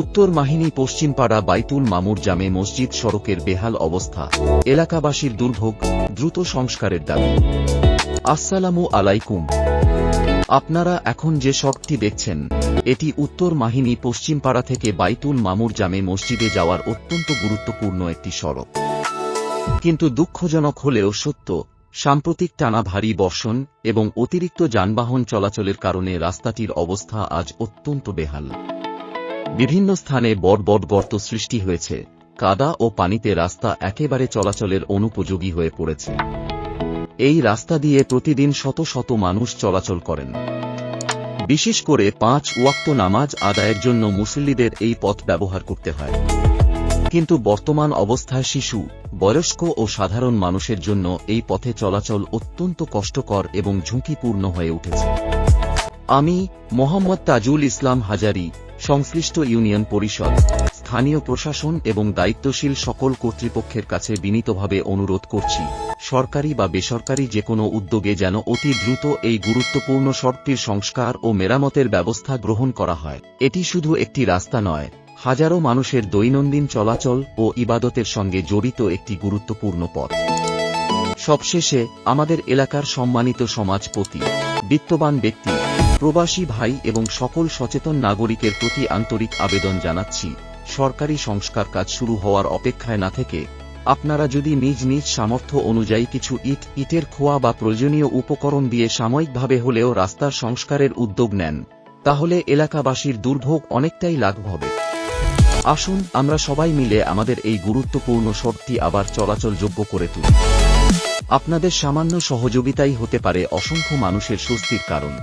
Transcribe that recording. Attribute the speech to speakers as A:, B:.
A: উত্তর মাহিনী পশ্চিমপাড়া বাইতুল মামুর জামে মসজিদ সড়কের বেহাল অবস্থা, এলাকাবাসীর দুর্ভোগ, দ্রুত সংস্কারের দাবি। আসসালামু আলাইকুম। আপনারা এখন যে সড়কটি দেখছেন, এটি উত্তর মাহিনী পশ্চিমপাড়া থেকে বাইতুল মামুর জামে মসজিদে যাওয়ার অত্যন্ত গুরুত্বপূর্ণ একটি সড়ক। কিন্তু দুঃখজনক হলেও সত্য, সাম্প্রতিক টানা ভারী বর্ষণ এবং অতিরিক্ত যানবাহন চলাচলের কারণে রাস্তাটির অবস্থা আজ অত্যন্ত বেহাল। বিভিন্ন স্থানে বড় বড় গর্ত সৃষ্টি হয়েছে, কাদা ও পানিতে রাস্তা একেবারে চলাচলের অনুপযোগী হয়ে পড়েছে। এই রাস্তা দিয়ে প্রতিদিন শত শত মানুষ চলাচল করেন। বিশেষ করে 5 ওয়াক্ত নামাজ আদায়ের জন্য মুসল্লিদের এই পথ ব্যবহার করতে হয়। কিন্তু বর্তমান অবস্থায় শিশু, বয়স্ক ও সাধারণ মানুষের জন্য এই পথে চলাচল অত্যন্ত কষ্টকর এবং ঝুঁকিপূর্ণ হয়ে উঠেছে। আমি মোহাম্মদ তাজুল ইসলাম হাজারী সংশ্লিষ্ট ইউনিয়ন পরিষদ, স্থানীয় প্রশাসন এবং দায়িত্বশীল সকল কর্তৃপক্ষের কাছে বিনীতভাবে অনুরোধ করছি, সরকারি বা বেসরকারি যে কোনো উদ্যোগে যেন অতি দ্রুত এই গুরুত্বপূর্ণ সড়কটির সংস্কার ও মেরামতের ব্যবস্থা গ্রহণ করা হয়। এটি শুধু একটি রাস্তা নয়, হাজারো মানুষের দৈনন্দিন চলাচল ও ইবাদতের সঙ্গে জড়িত একটি গুরুত্বপূর্ণ পথ। সবশেষে আমাদের এলাকার সম্মানিত সমাজপতি, বিত্তবান ব্যক্তি, প্রবাসী ভাই এবং সকল সচেতন নাগরিকের প্রতি আন্তরিক আবেদন জানাচ্ছি, সরকারি সংস্কার কাজ শুরু হওয়ার অপেক্ষায় না থেকে আপনারা যদি নিজ নিজ সামর্থ্য অনুযায়ী কিছু ইটের খোয়া বা প্রয়োজনীয় উপকরণ দিয়ে সাময়িকভাবে হলেও রাস্তার সংস্কারের উদ্যোগ নেন, তাহলে এলাকাবাসীর দুর্ভোগ অনেকটাই লাঘব হবে। আসুন আমরা সবাই মিলে আমাদের এই গুরুত্বপূর্ণ সড়কটি আবার চলাচলযোগ্য করে তুলি। আপনাদের সামান্য সহযোগিতাই হতে পারে অসংখ্য মানুষের স্বস্তির কারণ।